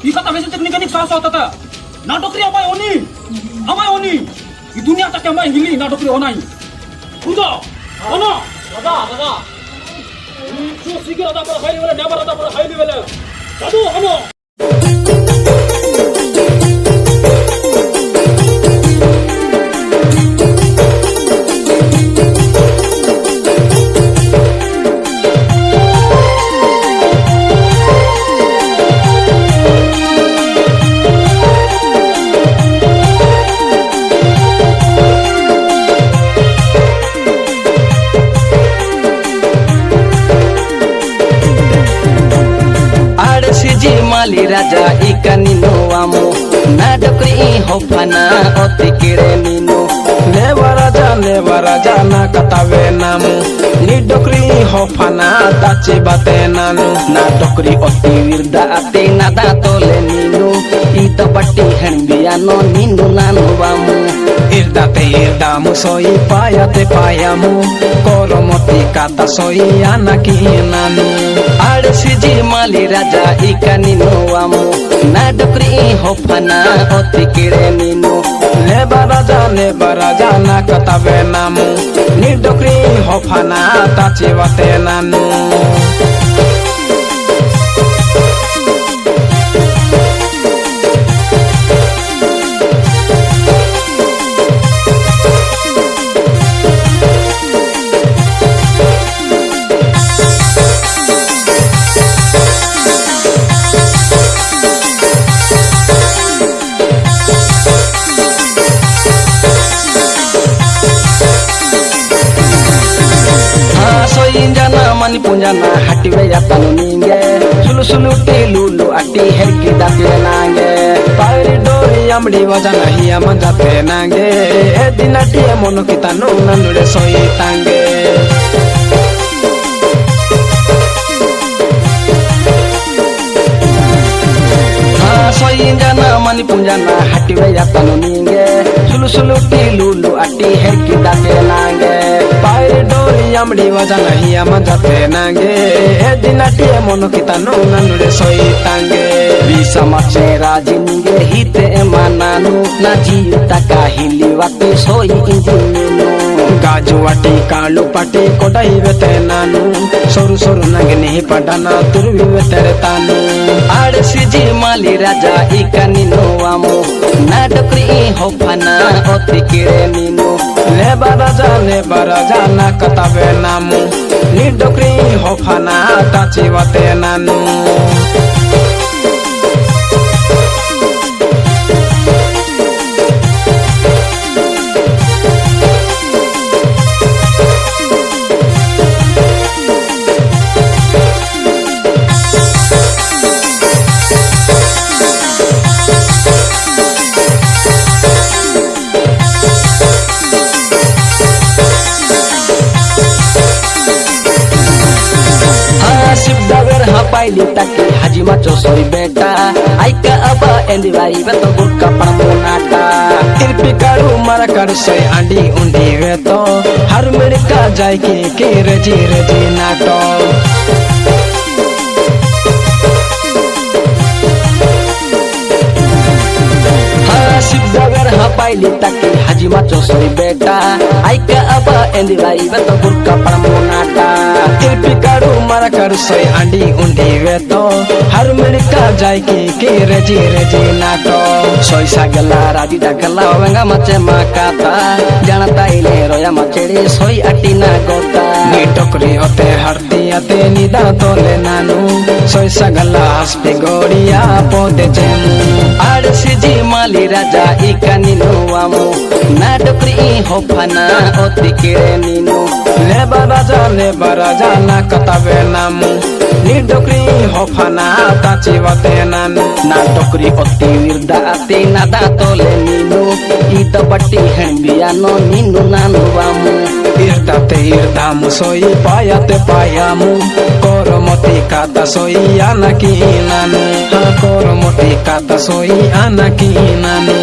이 kata mesti teknik sah tata. Nadokri amai oni. I dunia tak amai hili nadokri onai. Udah, ana. Daga. Ini cu sikit ada pada high level, never ada pada high level. Jadu ana. Mali raja ikan nino amu nadokri hofana oti kire nino lewa raja na katawe namu nidokri hofana tachi bate nanu nadokri oti wirda ate nada tole nino ito batti henbiano nino nanu amu irdamu soi payate payamu koromoti kata soi anaki nanu ade siji mali raja ikan nino amu nadokri hofana oti kire nino leba raja na katawe namu nidokri hofana tachi bate nanu mani punjana hatiwe ya tanu ninge sulu lulu ati herki date nange pairi dori amdi wajana hiya manjate nange edinati mono kitanu nanure soi tange soi jana mani punjana hatiwe ya tanu ninge sulu lulu ati herki date nange pairi dori amdi wajana hiya manjate nange edinati mono kitanu nanure soi tange bisa mace raji ninge hite emananu na jiyuta kahili wate soi injininu gaju wati kalu pati kodai vete nanu soru nange nehi padana turvi vetere tanu ade siji mali raja ikan nino amu nadokri hofana oti kire nino leba raja na katawe namu nidokri hofana tachi bate nanu paili taki haji macho soi beta aika aba endi vai beto burka pamunata irpi karu marakar soi andi undi veto har medika jai ke reji nato Sibdagar hapaili taki haji macho soi beta aika aba endi vai beto burka pamunata irpi karu marakar soi andi undi veto har medika jai ke reji nato soi sagala radi dagala wenga mace makata janata ile roya macede soi atina gota ni tokri ote harti ate nida tole nanu soi sagala haspe goria pode jemu ade siji mali raja ikan nino amu nadokri hofana oti kire nino leba raja na katawe namu nidokri hofana tachi bate nanu nadokri oti wirda ate nada tole nino ito batti henbiano nino nanu amu irdamu soi payate payamu koromoti kata soi anaki nanu koromoti kata soi anaki nanu